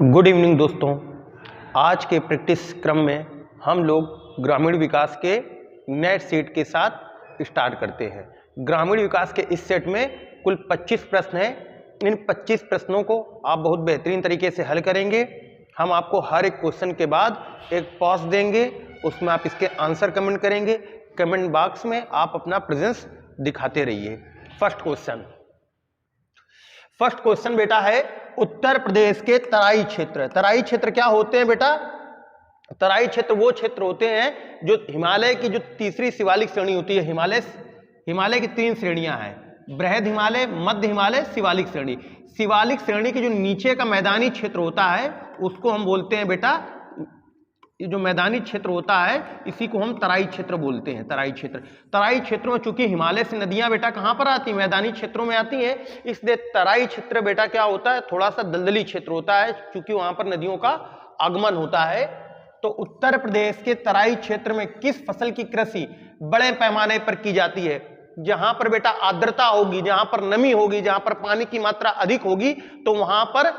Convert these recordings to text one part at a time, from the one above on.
Good evening दोस्तों। आज के प्रैक्टिस क्रम में हम लोग ग्रामीण विकास के नए सेट के साथ स्टार्ट करते हैं। ग्रामीण विकास के इस सेट में कुल 25 प्रश्न हैं। इन 25 प्रश्नों को आप बहुत बेहतरीन तरीके से हल करेंगे। हम आपको हर एक क्वेश्चन के बाद एक पॉज देंगे, उसमें आप इसके आंसर कमेंट करेंगे। कमेंट बॉक्स में आप अपना प्रेजेंस दिखाते रहिए। फर्स्ट क्वेश्चन बेटा है उत्तर प्रदेश के तराई क्षेत्र। तराई क्षेत्र क्या होते हैं बेटा? तराई क्षेत्र वो क्षेत्र होते हैं जो हिमालय की जो तीसरी शिवालिक श्रेणी होती है। हिमालय की 3 श्रेणियां हैं, बृहद हिमालय, मध्य हिमालय, शिवालिक श्रेणी। शिवालिक श्रेणी के जो नीचे का मैदानी क्षेत्र होता है उसको हम बोलते हैं बेटा, ये जो मैदानी क्षेत्र होता है इसी को हम तराई क्षेत्र बोलते हैं। तराई क्षेत्र में चूंकि हिमालय से नदियां बेटा कहां पर आती हैं? मैदानी क्षेत्रों में आती हैं, इसलिए तराई क्षेत्र बेटा क्या होता है? थोड़ा सा दलदली क्षेत्र होता है, क्योंकि वहां पर नदियों का आगमन होता है। तो उत्तर प्रदेश के तराई क्षेत्र में किस फसल की कृषि बड़े पैमाने पर की जाती है? जहां पर बेटा आर्द्रता होगी, जहां पर नमी होगी, जहां पर पानी की मात्रा अधिक होगी, तो वहां पर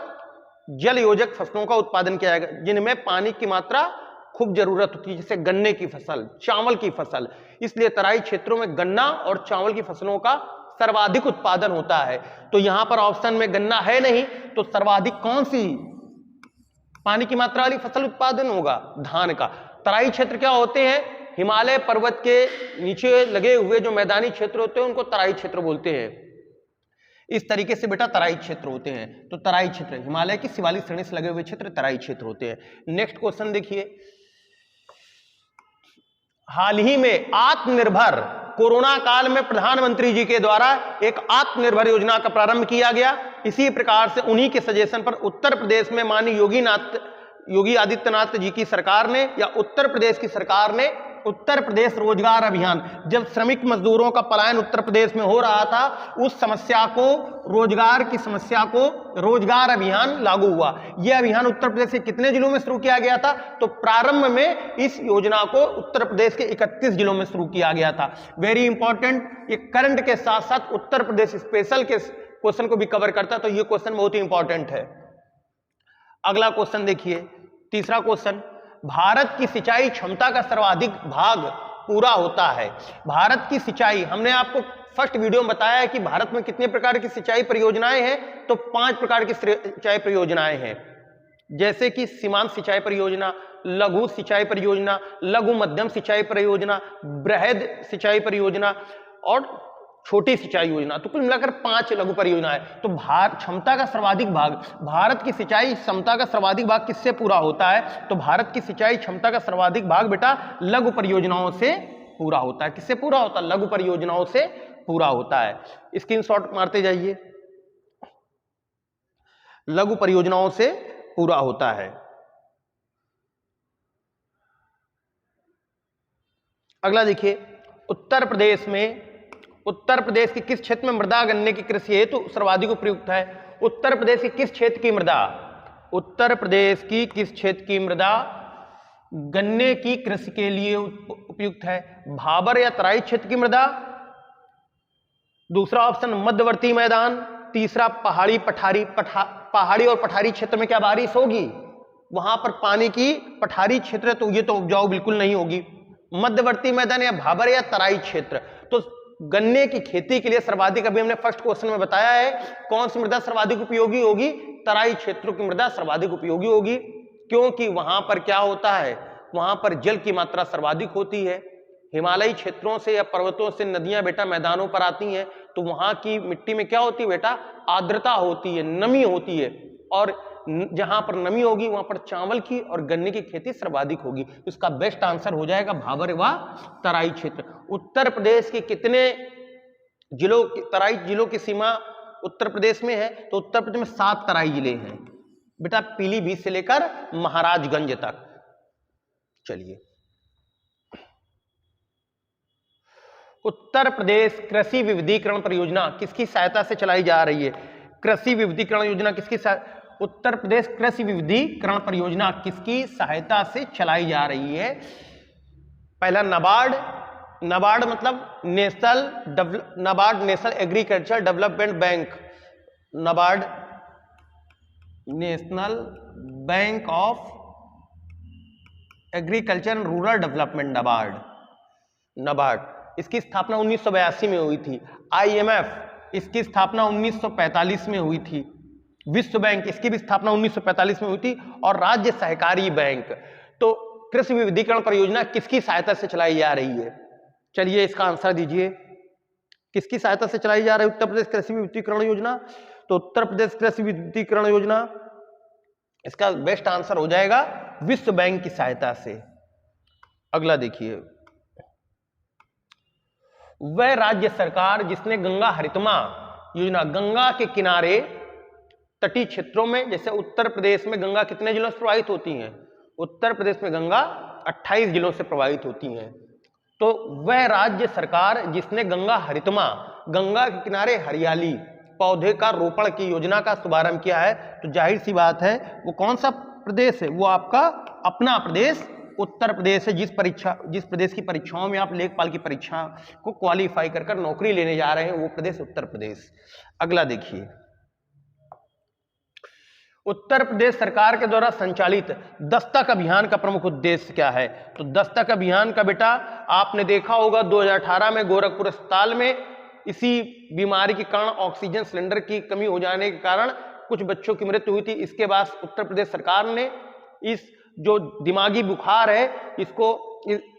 जल योजक फसलों का उत्पादन किया जाएगा, जिनमें पानी की मात्रा खूब जरूरत होती है, जैसे गन्ने की फसल, चावल की फसल। इसलिए तराई क्षेत्रों में गन्ना और चावल की फसलों का सर्वाधिक उत्पादन होता है। तो यहां पर ऑप्शन में गन्ना है नहीं, तो सर्वाधिक कौन सी पानी की मात्रा वाली फसल उत्पादन होगा? धान का। तराई क्षेत्र क्या होते हैं? हिमालय पर्वत के नीचे लगे हुए जो मैदानी क्षेत्र होते हैं उनको तराई क्षेत्र बोलते हैं। इस तरीके से बेटा तराई क्षेत्र होते हैं। तो तराई क्षेत्र हिमालय की शिवालिक श्रेणी से लगे हुए क्षेत्र तराई क्षेत्र होते हैं। नेक्स्ट क्वेश्चन देखिए, हाल ही में आत्मनिर्भर कोरोना काल में प्रधानमंत्री जी के द्वारा एक आत्मनिर्भर योजना का प्रारंभ किया गया। इसी प्रकार से उन्हीं के सजेशन पर उत्तर प्रदेश में माननीय योगी आदित्यनाथ जी की सरकार ने या उत्तर प्रदेश की सरकार ने उत्तर प्रदेश रोजगार अभियान, जब श्रमिक मजदूरों का पलायन उत्तर प्रदेश में हो रहा था, उस समस्या को, रोजगार की समस्या को रोजगार अभियान लागू हुआ। यह अभियान उत्तर प्रदेश के कितने जिलों में शुरू किया गया था? तो प्रारंभ में इस योजना को उत्तर प्रदेश के 31 जिलों में शुरू किया गया था। वेरी इंपॉर्टेंट, ये करंट के साथ साथ उत्तर प्रदेश स्पेशल के क्वेश्चन को भी कवर करता है, तो ये क्वेश्चन बहुत ही इंपॉर्टेंट है। अगला क्वेश्चन देखिए, तीसरा क्वेश्चन, भारत की सिंचाई क्षमता का सर्वाधिक भाग पूरा होता है। भारत की सिंचाई, हमने आपको फर्स्ट वीडियो में बताया है कि भारत में कितने प्रकार की सिंचाई परियोजनाएं हैं, तो 5 प्रकार की सिंचाई परियोजनाएं हैं, जैसे कि सीमांत सिंचाई परियोजना, लघु सिंचाई परियोजना, लघु मध्यम सिंचाई परियोजना, बृहद सिंचाई परियोजना और छोटी सिंचाई योजना। तो कुल मिलाकर 5 लघु परियोजना है। तो क्षमता का सर्वाधिक भाग, भारत की सिंचाई क्षमता का सर्वाधिक भाग किससे पूरा होता है? तो भारत की सिंचाई क्षमता का सर्वाधिक भाग बेटा लघु परियोजनाओं से पूरा होता है। किससे पूरा होता है? लघु परियोजनाओं से पूरा होता है। स्क्रीनशॉट मारते जाइए, लघु परियोजनाओं से पूरा होता है। अगला देखिए, उत्तर प्रदेश के किस क्षेत्र में मृदा गन्ने की कृषि हेतु सर्वाधिक उपयुक्त है? उत्तर प्रदेश के किस क्षेत्र की मृदा, उत्तर प्रदेश की किस क्षेत्र की मृदा गन्ने की कृषि के लिए उपयुक्त है? भाबर या तराई क्षेत्र की मृदा, दूसरा ऑप्शन मध्यवर्ती मैदान, तीसरा पहाड़ी और पठारी क्षेत्र में क्या बारिश होगी? वहां पर पानी की पठारी क्षेत्र, तो ये तो उपजाऊ बिल्कुल नहीं होगी। मध्यवर्ती मैदान या भाबर या तराई क्षेत्र। तो गन्ने की खेती के लिए सर्वाधिक, अभी हमने फर्स्ट क्वेश्चन में बताया है, कौन सी मृदा सर्वाधिक उपयोगी होगी? तराई क्षेत्रों की मृदा सर्वाधिक उपयोगी होगी, क्योंकि वहां पर क्या होता है? वहां पर जल की मात्रा सर्वाधिक होती है। हिमालयी क्षेत्रों से या पर्वतों से नदियां बेटा मैदानों पर आती हैं, तो वहां की मिट्टी में क्या होती है बेटा? आर्द्रता होती है, नमी होती है, और जहां पर नमी होगी वहां पर चावल की और गन्ने की खेती सर्वाधिक होगी। इसका बेस्ट आंसर हो जाएगा भाबर व तराई क्षेत्र। उत्तर प्रदेश के कितने जिलों, तराई जिलों की सीमा उत्तर प्रदेश में है? तो उत्तर प्रदेश में 7 तराई जिले हैं बेटा, पीलीभीत से लेकर महाराजगंज तक। चलिए, उत्तर प्रदेश कृषि विविधीकरण परियोजना किसकी सहायता से चलाई जा रही है? कृषि विविधीकरण योजना किसकी उत्तर प्रदेश कृषि विविधीकरण परियोजना किसकी सहायता से चलाई जा रही है? पहला नाबार्ड मतलब national agriculture development bank, NABARD national bank of agriculture and rural development, NABARD. इसकी स्थापना 1982 में हुई थी। IMF इसकी स्थापना 1945 में हुई थी। विश्व बैंक इसकी भी स्थापना 1945 में हुई थी। और राज्य सहकारी बैंक। तो कृषि विविधीकरण परियोजना किसकी सहायता से चलाई जा रही है? चलिए इसका आंसर दीजिए। किसकी सहायता से चलाई जा रही है उत्तर प्रदेश कृषि विविधीकरण योजना? तो उत्तर प्रदेश कृषि विविधीकरण योजना, इसका बेस्ट आंसर हो जाएगा विश्व बैंक की सहायता से। अगला देखिए, वह राज्य सरकार जिसने गंगा हरितमा योजना, गंगा के किनारे तटीय क्षेत्रों में, जैसे उत्तर प्रदेश में गंगा कितने जिलों से प्रवाहित होती हैं? उत्तर प्रदेश में गंगा 28 जिलों से प्रवाहित होती हैं। तो वह राज्य सरकार जिसने गंगा हरितमा, गंगा के किनारे हरियाली पौधे का रोपण की योजना का शुभारंभ किया है, तो जाहिर सी बात है वो कौन सा प्रदेश है? वो आपका अपना प्रदेश उत्तर प्रदेश है। जिस प्रदेश की परीक्षाओं में आप लेखपाल की परीक्षा को क्वालिफाई कर नौकरी लेने जा रहे हैं, वो प्रदेश उत्तर प्रदेश। अगला देखिए, उत्तर प्रदेश सरकार के द्वारा संचालित दस्तक अभियान का प्रमुख उद्देश्य क्या है? तो दस्तक अभियान का बेटा आपने देखा होगा 2018 में गोरखपुर अस्पताल में इसी बीमारी के कारण ऑक्सीजन सिलेंडर की कमी हो जाने के कारण कुछ बच्चों की मृत्यु हुई थी। इसके बाद उत्तर प्रदेश सरकार ने इस जो दिमागी बुखार है, इसको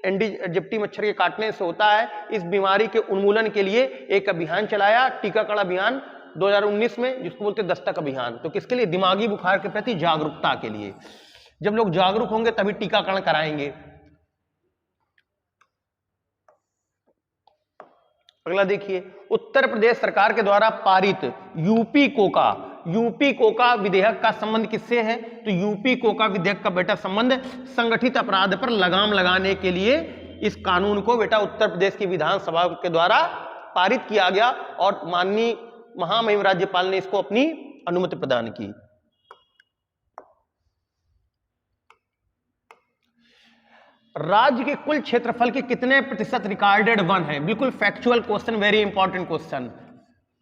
एंडीज एजिप्टी मच्छर के काटने से होता है, इस बीमारी के उन्मूलन के लिए एक अभियान चलाया, टीकाकरण अभियान 2019 में, जिसको बोलते हैं दस्तक अभियान। तो किसके लिए? दिमागी बुखार के प्रति जागरूकता के लिए। जब लोग जागरूक होंगे तभी टीकाकरण कराएंगे। अगला देखिए, उत्तर प्रदेश सरकार के द्वारा पारित यूपी कोका विधेयक का संबंध किससे है? तो यूपी कोका विधेयक का बेटा संबंध संगठित अपराध पर लगाम लगाने के लिए इस कानून को बेटा उत्तर प्रदेश की विधानसभा के द्वारा पारित किया गया और माननीय महामहिम राज्यपाल ने इसको अपनी अनुमति प्रदान की। राज्य के कुल क्षेत्रफल के कितने प्रतिशत रिकॉर्डेड वन है? बिल्कुल factual question, very important question.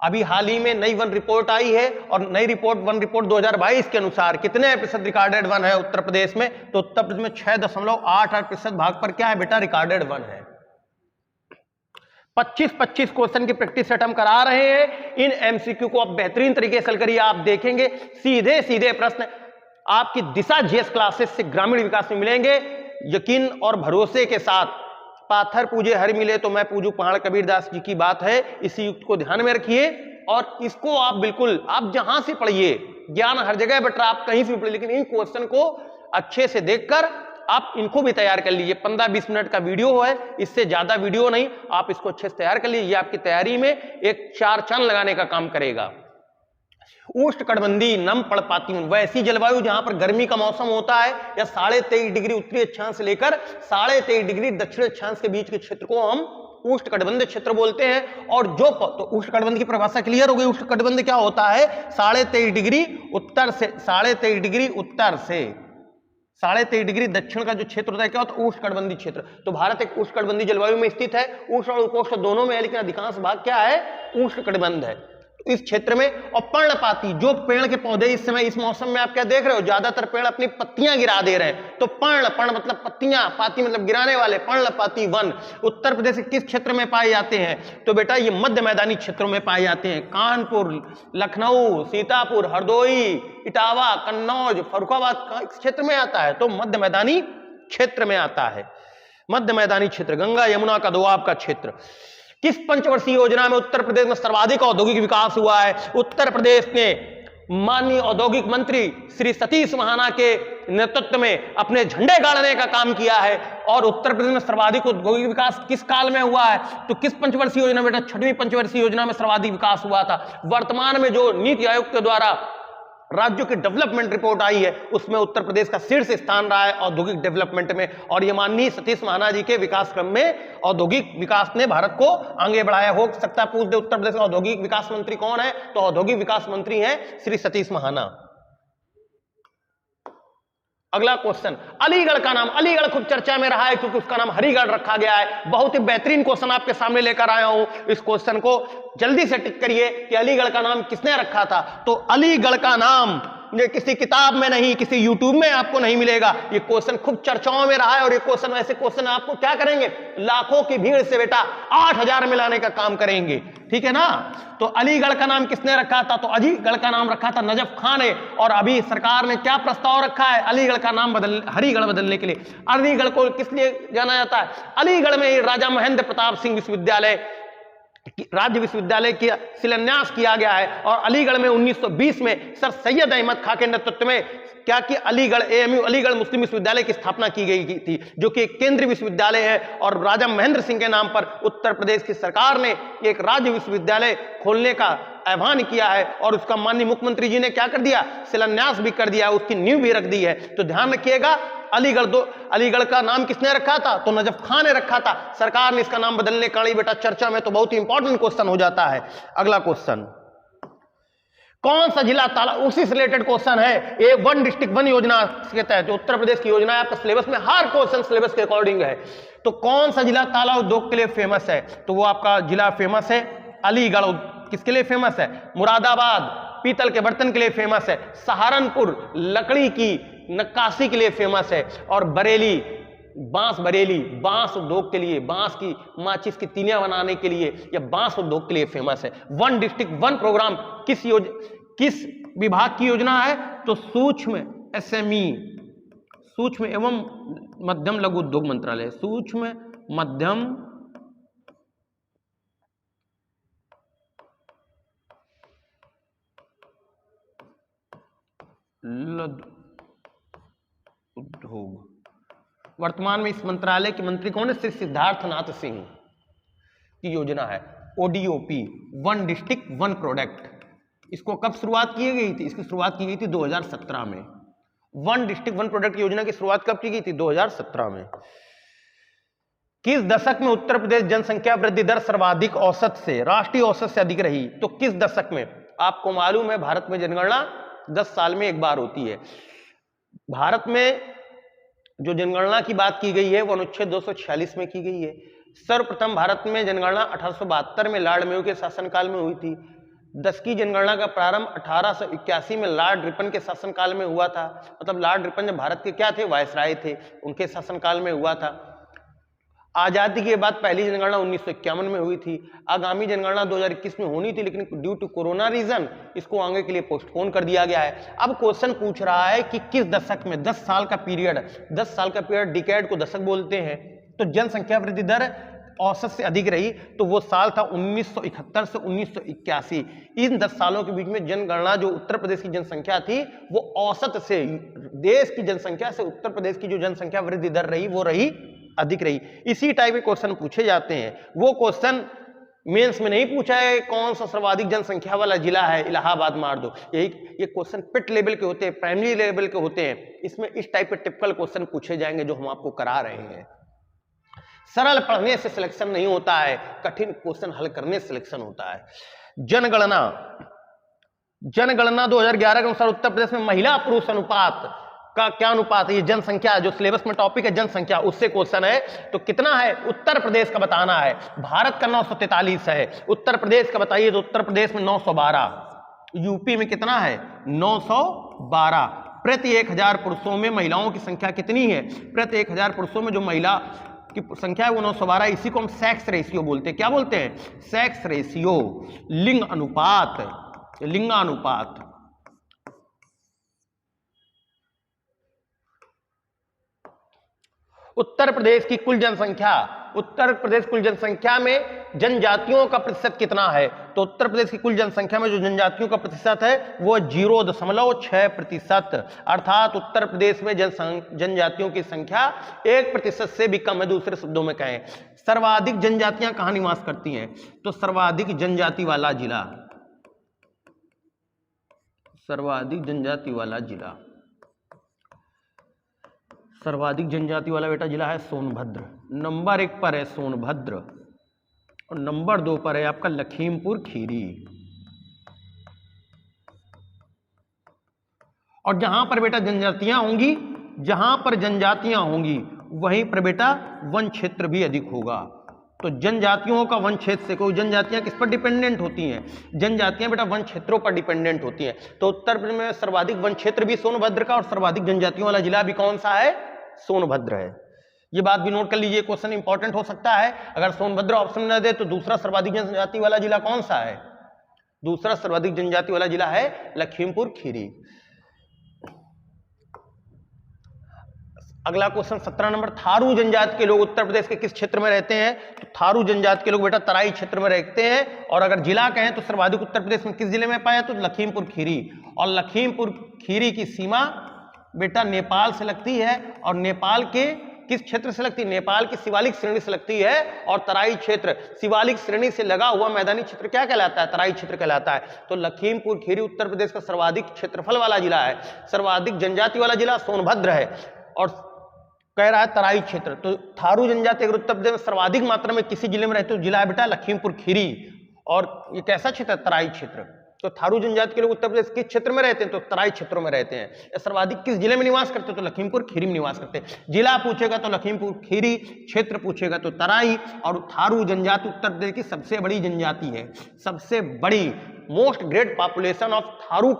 अभी हाल ही में नई वन रिपोर्ट आई है और नई रिपोर्ट वन रिपोर्ट 2022 के अनुसार कितने प्रतिशत रिकॉर्डेड वन है उत्तर प्रदेश में? तो उत्तर प्रदेश में 6.88% भाग पर क्या है बेटा? रिकॉर्डेड वन है। 25-25 क्वेश्चन की प्रैक्टिस सेट हम करा रहे हैं। इन एमसीक्यू को आप बेहतरीन तरीके से करिए, आप देखेंगे सीधे सीधे प्रश्न आपकी दिशा जीएस क्लासेस से ग्रामीण विकास में मिलेंगे। यकीन और भरोसे के साथ, पाथर पूजे हर मिले तो मैं पूजू पहाड़ कबीरदास जी की बात है, इसी युक्त को ध्यान में रखिए और इसको आप बिल्कुल आप जहां से पढ़िए, ज्ञान हर जगह बट आप कहीं से भी पढ़िए, लेकिन इन क्वेश्चन को अच्छे से देखकर आप इनको भी तैयार कर लीजिए। 15-20 मिनट का वीडियो है, इससे ज्यादा वीडियो नहीं, आप इसको अच्छे से तैयार कर लीजिए। आपकी तैयारी में एक 4 चांद लगाने का काम करेगा। उष्णकटिबंधीय नम पड़पाती हूं, वैसी जलवायु जहां पर गर्मी का मौसम होता है या 23.5 डिग्री उत्तरी अक्षांश से लेकर 23.5 डिग्री दक्षिण अक्षांश के बीच के क्षेत्र को हम उष्णकटिबंधीय क्षेत्र बोलते हैं। और जो तो उष्णकटिबंध की परिभाषा क्लियर हो गई। उष्णकटिबंध क्या होता है? 23.5 डिग्री उत्तर से 23.5 डिग्री उत्तर से 23.5 डिग्री दक्षिण का जो क्षेत्र होता है क्या होता है? उष्णकटिबंधीय क्षेत्र। तो भारत एक उष्णकटिबंधीय जलवायु में स्थित है, उष्ण और उपोष्ण दोनों में है, लेकिन अधिकांश भाग क्या है? उष्णकटिबंध है इस क्षेत्र में। और पर्णपाती जो पेड़ के पौधे इस समय इस मौसम में आप क्या देख रहे हो? ज्यादातर पेड़ अपनी पत्तियां गिरा दे रहे हैं। तो पर्ण मतलब पत्तियां, पाती मतलब गिराने वाले, पर्णपाती वन उत्तर प्रदेश के किस क्षेत्र में पाए जाते हैं? तो बेटा ये मध्य मैदानी क्षेत्रों में पाए जाते हैं। कानपुर, लखनऊ, सीतापुर, हरदोई, इटावा, कन्नौज, फर्रुखाबाद इस क्षेत्र में आता है। तो मध्य मैदानी क्षेत्र में आता है। मध्य मैदानी क्षेत्र, गंगा यमुना का दोआब का क्षेत्र। किस पंचवर्षीय योजना में उत्तर प्रदेश में सर्वाधिक औद्योगिक विकास हुआ है? उत्तर प्रदेश ने माननीय औद्योगिक मंत्री श्री सतीश महाना के नेतृत्व में अपने झंडे गाड़ने का काम किया है। और उत्तर प्रदेश में सर्वाधिक औद्योगिक विकास किस काल में हुआ है? तो किस पंचवर्षीय योजना बेटा? 6वीं पंचवर्षीय योजना में सर्वाधिक विकास हुआ था। वर्तमान में जो नीति आयोग के द्वारा राज्यों की डेवलपमेंट रिपोर्ट आई है, उसमें उत्तर प्रदेश का शीर्ष स्थान रहा है औद्योगिक डेवलपमेंट में। और ये माननीय सतीश महाना जी के विकास क्रम में औद्योगिक विकास ने भारत को आगे बढ़ाया। हो सकता है पूछ दे उत्तर प्रदेश का औद्योगिक विकास मंत्री कौन है? तो औद्योगिक विकास मंत्री हैं श्री सतीश महाना। अगला क्वेश्चन, अलीगढ़ का नाम, अलीगढ़ खूब चर्चा में रहा है क्योंकि उसका नाम हरिगढ़ रखा गया है। बहुत ही बेहतरीन क्वेश्चन आपके सामने लेकर आया हूं। इस क्वेश्चन को जल्दी से टिक करिए कि अलीगढ़ का नाम किसने रखा था? तो अलीगढ़ का नाम ये किसी किताब में नहीं, किसी यूट्यूब में आपको नहीं मिलेगा। ये क्वेश्चन खूब चर्चाओं में रहा है और ये क्वेश्चन, ऐसे क्वेश्चन आपको क्या करेंगे, लाखों की भीड़ से बेटा 8000 में लाने का काम करेंगे, ठीक है ना। तो अलीगढ़ का नाम किसने रखा था, तो अलीगढ़ का नाम रखा था नजफ खान ने। और अभी सरकार ने क्या प्रस्ताव रखा है, अलीगढ़ का नाम हरिगढ़ बदलने के लिए। अलीगढ़ को किस लिए जाना जाता है, अलीगढ़ में राजा महेंद्र प्रताप सिंह विश्वविद्यालय, राज्य विश्वविद्यालय का शिलान्यास किया गया है। और अलीगढ़ में 1920 में सर सैयद अहमद खां के नेतृत्व में क्या कि अलीगढ़ AMU अलीगढ़ मुस्लिम विश्वविद्यालय की स्थापना की गई थी, जो कि एक केंद्रीय विश्वविद्यालय है। और राजा महेंद्र सिंह के नाम पर उत्तर प्रदेश की सरकार ने एक राज्य विश्वविद्यालय खोलने का आह्वान किया है और उसका माननीय मुख्यमंत्री जी ने क्या कर दिया, शिलान्यास भी कर दिया, उसकी नींव भी रख दी है। तो ध्यान रखिएगा, अलीगढ़ का नाम किसने रखा था, तो नजफ खान ने रखा था। सरकार ने इसका नाम बदलने का बेटा चर्चा में तो बहुत ही इंपॉर्टेंट क्वेश्चन हो जाता है। अगला क्वेश्चन, कौन सा जिला तालाब, उसी से रिलेटेड क्वेश्चन है। ये वन डिस्ट्रिक्ट वन योजना के तहत जो उत्तर प्रदेश की योजना है, आपका सिलेबस में हर क्वेश्चन सिलेबस के अकॉर्डिंग है। तो कौन सा जिला ताला उद्योग के लिए फेमस है, तो वो आपका जिला फेमस है अलीगढ़। किसके लिए फेमस है, मुरादाबाद पीतल के बर्तन के लिए फेमस है, सहारनपुर लकड़ी की नक्काशी के लिए फेमस है, और बरेली बरेली बांस उद्योग के लिए, बांस की माचिस की तीलियां बनाने के लिए या बांस उद्योग के लिए फेमस है। वन डिस्ट्रिक्ट वन प्रोग्राम किस विभाग की योजना है, तो सूक्ष्म SME सूक्ष्म एवं मध्यम लघु उद्योग मंत्रालय, सूक्ष्म मध्यम उद्योग। वर्तमान में इस मंत्रालय के मंत्री कौन है, श्री सिद्धार्थनाथ सिंह की योजना है ODOP, one district one product. इसको कब शुरुआत की गई थी, इसकी शुरुआत की गई थी 2017 में। वन डिस्ट्रिक्ट वन प्रोडक्ट योजना की शुरुआत कब की गई थी, 2017 में। किस दशक में उत्तर प्रदेश जनसंख्या वृद्धि दर सर्वाधिक औसत से, राष्ट्रीय औसत से अधिक रही, तो किस दशक में। आपको मालूम है भारत में जनगणना 10 साल में एक बार होती है। भारत में जो जनगणना की बात की गई है वो अनुच्छेद 246 में की गई है। सर्वप्रथम भारत में जनगणना 1872 में लॉर्ड मेयो के शासनकाल में हुई थी। 10 की जनगणना का प्रारंभ 1881 में लॉर्ड रिपन के शासनकाल में हुआ था। मतलब लॉर्ड रिपन जब भारत के क्या थे, वायसराय थे, उनके शासनकाल में हुआ था। आजादी के बाद पहली जनगणना 1951 में हुई थी। आगामी जनगणना 2021 में होनी थी, लेकिन ड्यू टू कोरोना रीजन इसको आगे के लिए पोस्टपोन कर दिया गया है। अब क्वेश्चन पूछ रहा है कि किस दशक में, 10 साल का पीरियड डिकेड को दशक बोलते हैं, तो जनसंख्या वृद्धि दर औसत से अधिक रही, तो वो साल था 1971 से 1981। इन 10 सालों के बीच में जनगणना जो उत्तर प्रदेश की जनसंख्या थी वो औसत से, देश की जनसंख्या से उत्तर प्रदेश की जो जनसंख्या वृद्धि दर रही वो रही अधिक रही। इसी टाइप के क्वेश्चन पूछे जाते हैं। वो क्वेश्चन मेंस में नहीं पूछा है कौन सा सर्वाधिक जनसंख्या वाला जिला है, इलाहाबाद मार दो, यही ये क्वेश्चन पिट लेवल के होते हैं, प्राइमरी लेवल के होते हैं। इसमें इस टाइप के टिपिकल क्वेश्चन पूछे जाएंगे जो हम आपको करा रहे हैं। सरल पढ़ने से सिलेक्शन नहीं होता है, कठिन क्वेश्चन हल करने से सिलेक्शन होता है। जनगणना 2011 के अनुसार उत्तर प्रदेश में महिला पुरुष अनुपात का क्या अनुपात है, ये जनसंख्या जो सिलेबस में टॉपिक है जनसंख्या, उससे क्वेश्चन है। तो कितना है उत्तर प्रदेश का बताना है। भारत का 943 है, उत्तर प्रदेश का बताइए, तो उत्तर प्रदेश में 912, यूपी में कितना है 912। प्रति 1000 पुरुषों में महिलाओं की संख्या कितनी है, प्रति 1000 पुरुषों में जो महिला की संख्या है वो 912। इसी को हम सेक्स रेशियो बोलते हैं। क्या बोलते हैं, सेक्स रेशियो, लिंगानुपात। उत्तर प्रदेश की कुल जनसंख्या, उत्तर प्रदेश कुल जनसंख्या में जनजातियों का प्रतिशत कितना है, तो उत्तर प्रदेश की कुल जनसंख्या में जो जनजातियों का प्रतिशत है वो 0.6%। अर्थात उत्तर प्रदेश में जनजातियों की संख्या 1% से भी कम है। दूसरे शब्दों में कहें, सर्वाधिक जनजातियां कहां निवास करती हैं, तो सर्वाधिक जनजाति वाला जिला, सर्वाधिक जनजाति वाला जिला, सर्वाधिक जनजाति वाला बेटा जिला है सोनभद्र। नंबर 1 पर है सोनभद्र और नंबर 2 पर है आपका लखीमपुर खीरी। और जहां पर बेटा जनजातियां होंगी, जहां पर जनजातियां होंगी वहीं पर बेटा वन क्षेत्र भी अधिक होगा। तो जनजातियों का वन क्षेत्र से, कोई जनजातियां किस पर डिपेंडेंट होती हैं? जनजातियां बेटा वन क्षेत्रों पर डिपेंडेंट होती हैं। तो उत्तर प्रदेश में सर्वाधिक वन क्षेत्र भी सोनभद्र का और सर्वाधिक जनजातियों वाला जिला भी कौन सा है? सोनभद्र है। ये बात भी नोट कर लीजिए, क्वेश्चन इंपॉर्टेंट हो सकता है। अगर सोनभद्र ऑप्शन न दे तो दूसरा सर्वाधिक जनजाति वाला जिला कौन सा है? दूसरा सर्वाधिक जनजाति वाला जिला है लखीमपुर खीरी। अगला क्वेश्चन 17 नंबर, थारू जनजाति के लोग उत्तर प्रदेश के किस क्षेत्र में रहते हैं? तो थारू जनजाति के लोग बेटा तराई क्षेत्र में रहते हैं। और अगर जिला कहें तो सर्वाधिक उत्तर प्रदेश में किस जिले में पाया? तो लखीमपुर खीरी। और लखीमपुर खीरी की सीमा बेटा नेपाल से लगती है। और नेपाल के किस क्षेत्र से लगती है? नेपाल की शिवालिक श्रेणी से लगती है। और तराई क्षेत्र, शिवालिक श्रेणी से लगा हुआ मैदानी क्षेत्र क्या कहलाता है? तराई क्षेत्र कहलाता है। तो लखीमपुर खीरी उत्तर प्रदेश का सर्वाधिक क्षेत्रफल वाला जिला है। सर्वाधिक जनजाति वाला जिला सोनभद्र है और कह रहा है तराई क्षेत्र। तो थारू जनजाति अगर उत्तर प्रदेश में सर्वाधिक मात्रा में किसी जिले में रहते हो, जिला है बेटा लखीमपुर खीरी। और ये कैसा क्षेत्र है? तराई क्षेत्र। तो थारू जनजाति के लोग उत्तर प्रदेश किस क्षेत्र में रहते हैं? तो तराई क्षेत्रों में रहते हैं। सर्वाधिक किस जिले में निवास करते हैं? तो लखीमपुर खीरी में निवास करते हैं। जिला पूछेगा तो लखीमपुर खीरी, क्षेत्र पूछेगा तो तराई। और थारू जनजाति उत्तर प्रदेश की सबसे बड़ी जनजाति है, सबसे बड़ी, most great population of Tharu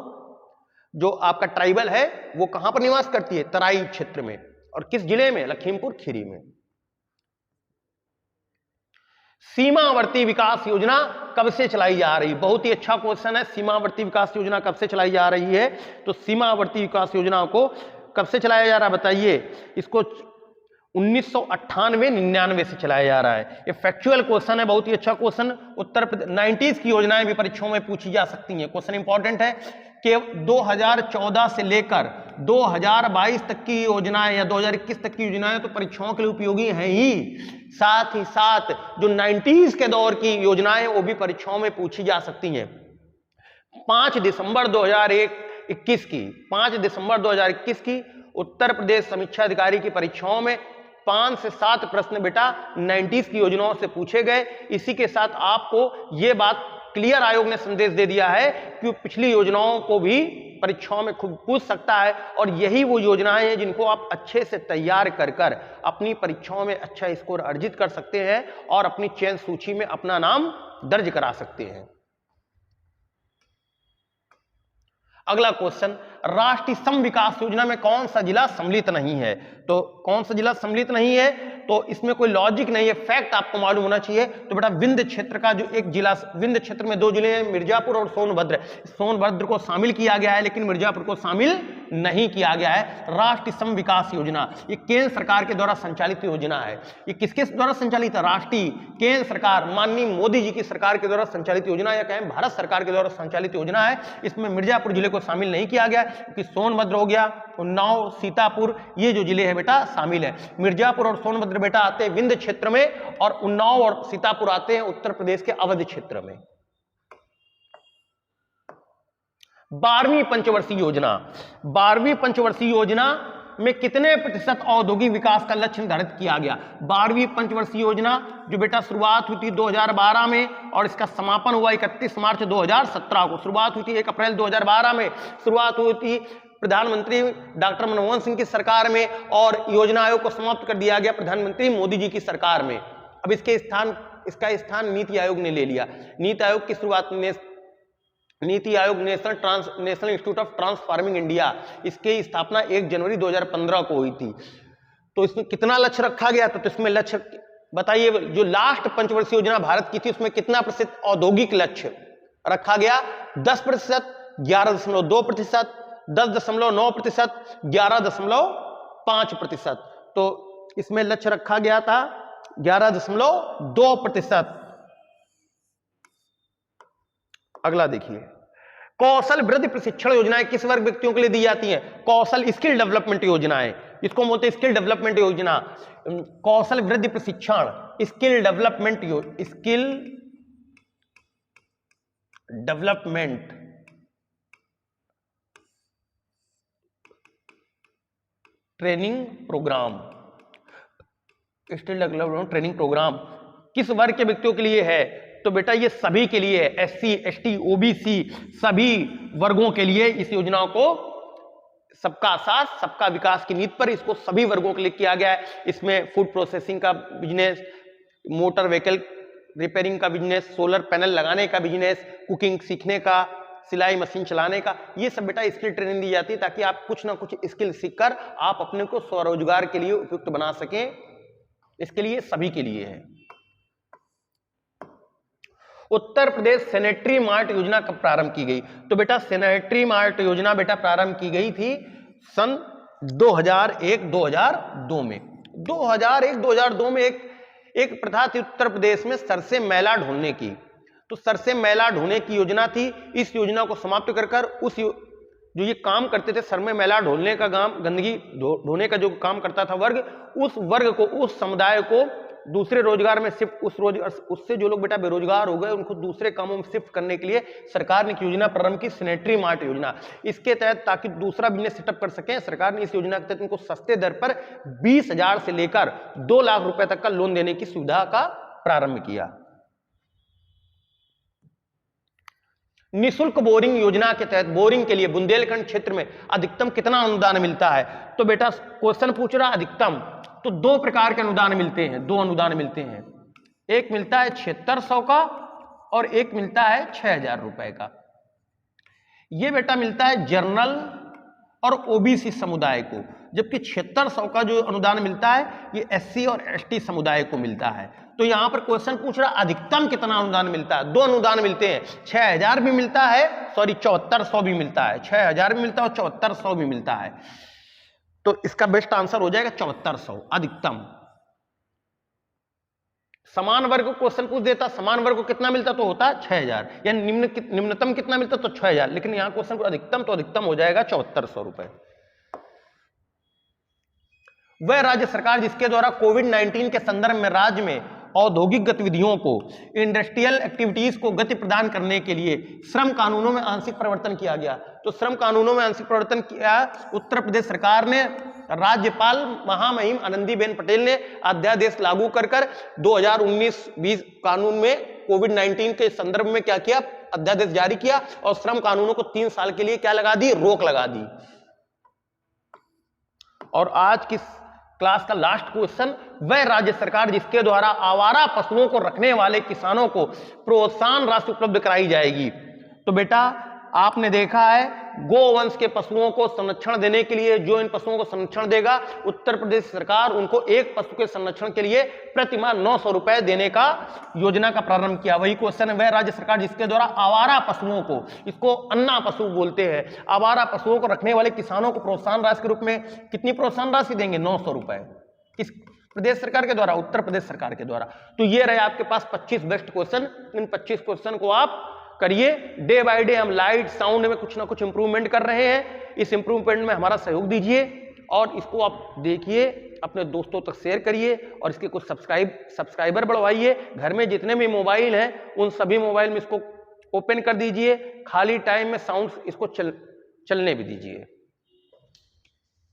जो आपका ट्राइबल है वो कहां पर निवास करती है? तराई क्षेत्र में। और किस जिले में? लखीमपुर खीरी में। सीमावर्ती विकास योजना कब से चलाई जा रही? बहुत ही अच्छा क्वेश्चन है। सीमावर्ती विकास योजना कब से चलाई जा रही है? तो सीमावर्ती विकास योजना को कब से चलाया जा रहा है बताइए? इसको 1998-99 से चलाया जा रहा है। ये फैक्चुअल क्वेश्चन है, बहुत ही अच्छा क्वेश्चन। उत्तर प्रदेश 90s की योजनाएं भी परीक्षाओं में पूछी जा सकती हैं। क्वेश्चन इंपॉर्टेंट है कि 2014 से लेकर 2022 तक की योजनाएं या 2021 तक की योजनाएं तो परीक्षाओं के लिए उपयोगी हैं ही साथ जो 90s के दौर की योजनाएं वो भी परीक्षाओं में पूछी जा सकती हैं। 5 दिसंबर 2021 की 5 दिसंबर 2021 की उत्तर प्रदेश समीक्षा अधिकारी की परीक्षाओं में 5 से 7 प्रश्न बेटा 90s की योजनाओं से पूछे गए। इसी के साथ आपको यह बात क्लियर आयोग ने संदेश दे दिया है कि पिछली योजनाओं को भी परीक्षाओं में खूब पूछ सकता है। और यही वो योजनाएं हैं जिनको आप अच्छे से तैयार कर अपनी परीक्षाओं में अच्छा स्कोर अर्जित कर सकते हैं और अपनी चयन सूची में अपना नाम दर्ज करा सकते हैं। अगला क्वेश्चन, राष्ट्रीय सम विकास योजना में कौन सा जिला सम्मिलित नहीं है? तो कौन सा जिला सम्मिलित नहीं है? तो इसमें कोई लॉजिक नहीं है, फैक्ट आपको मालूम होना चाहिए। तो बेटा विंध्य क्षेत्र का जो एक जिला, विंध्य क्षेत्र में 2 जिले हैं, मिर्जापुर और सोनभद्र। सोनभद्र को शामिल किया गया है लेकिन मिर्जापुर को शामिल नहीं किया गया है। राष्ट्रीय सम विकास योजना ये केंद्र सरकार के द्वारा संचालित योजना है। ये किसके द्वारा संचालित है? राष्ट्रीय, केंद्र सरकार, माननीय मोदी जी की सरकार के द्वारा संचालित योजना या कहें भारत सरकार के द्वारा संचालित योजना है। इसमें मिर्जापुर जिले को शामिल नहीं किया गया क्योंकि सोनभद्र हो गया, उन्नाव, सीतापुर, ये जो जिले हैं बेटा शामिल है। मिर्जापुर और सोनभद्र बेटा आते हैं विंध्य क्षेत्र में और उन्नाव और सीतापुर आते हैं उत्तर प्रदेश के अवध क्षेत्र में। 12वीं पंचवर्षीय योजना, 12वीं पंचवर्षीय योजना में कितने प्रतिशत औद्योगिक विकास का लक्ष्य निर्धारित किया गया? 12वीं पंचवर्षीय योजना जो बेटा शुरुआत हुई थी 2012 में और इसका समापन हुआ 31 मार्च 2017 को। शुरुआत हुई थी 1 अप्रैल 2012 में, शुरुआत हुई थी प्रधानमंत्री डॉक्टर मनमोहन सिंह की सरकार में और योजना आयोग को समाप्त कर दिया गया प्रधानमंत्री मोदी जी की सरकार में। अब इसका स्थान नीति आयोग ने ले लिया। नीति आयोग की शुरुआत में NITI Aayog national institute of transforming India, इसकी स्थापना 1 जनवरी 2015 को हुई थी। तो इसमें कितना लक्ष्य रखा गया? तो इसमें लक्ष्य बताइए, जो लास्ट पंचवर्षीय योजना भारत की थी उसमें कितना प्रतिशत औद्योगिक लक्ष्य रखा गया? 10%, 11.2%, 10.9%, 11.5%। तो इसमें लक्ष्य रखा गया था 11.2%। अगला देखिए, कौशल वृद्धि प्रशिक्षण योजनाएं किस वर्ग व्यक्तियों के लिए दी जाती हैं? कौशल स्किल डेवलपमेंट योजनाएं, इसको बोलते हैं स्किल डेवलपमेंट योजना। कौशल वृद्धि प्रशिक्षण, skill development training program, skill development training program किस वर्ग के व्यक्तियों के लिए है? तो बेटा ये सभी के लिए है, SC, ST, OBC सभी वर्गों के लिए इस योजना को सबका साथ सबका विकास की नीति पर इसको सभी वर्गों के लिए किया गया है। इसमें फूड प्रोसेसिंग का बिजनेस, मोटर व्हीकल रिपेयरिंग का बिजनेस, सोलर पैनल लगाने का बिजनेस, कुकिंग सीखने का, सिलाई मशीन चलाने का, ये सब बेटा स्किल ट्रेनिंग दी जाती है ताकि आप कुछ ना कुछ स्किल सीखकर आप अपने को स्वरोजगार के लिए उपयुक्त बना सकें। इसके लिए सभी के लिए है। उत्तर प्रदेश सैनिटरी मार्ट योजना कब प्रारंभ की गई? तो बेटा सैनिटरी मार्ट योजना बेटा प्रारंभ की गई थी सन 2001-2002 में। 2001-2002 में एक प्रथा थी उत्तर प्रदेश में सर से मैला ढोने की। तो सर से मैला ढोने की योजना थी। इस योजना को समाप्त कर उस जो ये काम करते थे सर में मैला ढोने का काम, गंदगी ढोने का जो काम करता था वर्ग, उस वर्ग को, उस समुदाय को दूसरे रोजगार में शिफ्ट, उससे जो लोग बेटा बेरोजगार हो गए उनको दूसरे कामों में शिफ्ट करने के लिए सरकार ने एक योजना प्रारंभ की, सैनिटरी मार्ट योजना। इसके तहत ताकि दूसरा बिजनेस सेटअप कर सकें, सरकार ने इस योजना के तहत उनको सस्ते दर पर 20,000 से लेकर 2 लाख रुपए तक का लोन देने की सुविधा का प्रारंभ किया। निःशुल्क बोरिंग योजना के तहत बोरिंग के लिए बुंदेलखंड क्षेत्र में अधिकतम कितना अनुदान मिलता है? तो बेटा क्वेश्चन पूछ रहा अधिकतम, तो 2 प्रकार के अनुदान मिलते हैं, 2 अनुदान मिलते हैं। एक मिलता है 7600 का और एक मिलता है 6000 रुपए का। ये बेटा मिलता है जनरल और ओबीसी समुदाय को, जबकि 7600 का जो अनुदान मिलता है ये एससी और एसटी समुदाय को मिलता है। तो यहां पर क्वेश्चन पूछ रहा अधिकतम कितना अनुदान मिलता है? 2 अनुदान मिलते हैं, 6000 भी मिलता है, सॉरी 7400 भी मिलता है, 6000 भी मिलता है और 7400 भी मिलता है। तो इसका बेस्ट आंसर हो जाएगा 7400 अधिकतम। समान वर्ग को क्वेश्चन पूछ देता, समान वर्ग को कितना मिलता तो होता 6000, यानी निम्नतम कितना मिलता तो 6000, लेकिन यहां क्वेश्चन को अधिकतम, तो अधिकतम हो जाएगा 7400 रुपए। वह राज्य सरकार जिसके द्वारा कोविड-19 के संदर्भ में राज्य में औद्योगिक गतिविधियों को, इंडस्ट्रियल एक्टिविटीज को गति प्रदान करने के लिए श्रम कानूनों में आंशिक परिवर्तन किया गया। तो श्रम कानूनों में आंशिक परिवर्तन किया उत्तर प्रदेश सरकार ने। राज्यपाल महामहिम आनंदीबेन पटेल ने अध्यादेश लागू कर 2019-20 कानून में कोविड-19 के संदर्भ में क्या किया, अध्यादेश जारी किया और श्रम कानूनों को 3 साल के लिए क्या लगा दी, रोक लगा दी। और आज की क्लास का लास्ट क्वेश्चन, वह राज्य सरकार जिसके द्वारा आवारा पशुओं को रखने वाले किसानों को प्रोत्साहन राशि उपलब्ध कराई जाएगी। तो बेटा आपने देखा है गोवंश के पशुओं को संरक्षण देने के लिए, जो इन पशुओं को संरक्षण देगा, उत्तर प्रदेश सरकार उनको एक पशु के संरक्षण के लिए प्रतिमाह 900 रुपए देने का योजना का प्रारंभ किया। वही क्वेश्चन है, वह राज्य सरकार जिसके द्वारा आवारा पशुओं को, इसको अन्ना पशु बोलते हैं, आवारा पशुओं को रखने वाले किसानों को प्रोत्साहन राशि के रूप में कितनी प्रोत्साहन राशि देंगे? 900 रुपए। किस प्रदेश सरकार के द्वारा? उत्तर प्रदेश सरकार के द्वारा। तो ये रहे आपके पास 25 बेस्ट क्वेश्चन। इन 25 क्वेश्चन को आप करिए। डे बाय डे हम लाइट साउंड में कुछ ना कुछ इंप्रूवमेंट कर रहे हैं। इस इंप्रूवमेंट में हमारा सहयोग दीजिए और इसको आप देखिए, अपने दोस्तों तक शेयर करिए और इसके कुछ सब्सक्राइबर बढ़वाइए। घर में जितने भी मोबाइल हैं उन सभी मोबाइल में इसको ओपन कर दीजिए। खाली टाइम में साउंड इसको चलने भी दीजिए।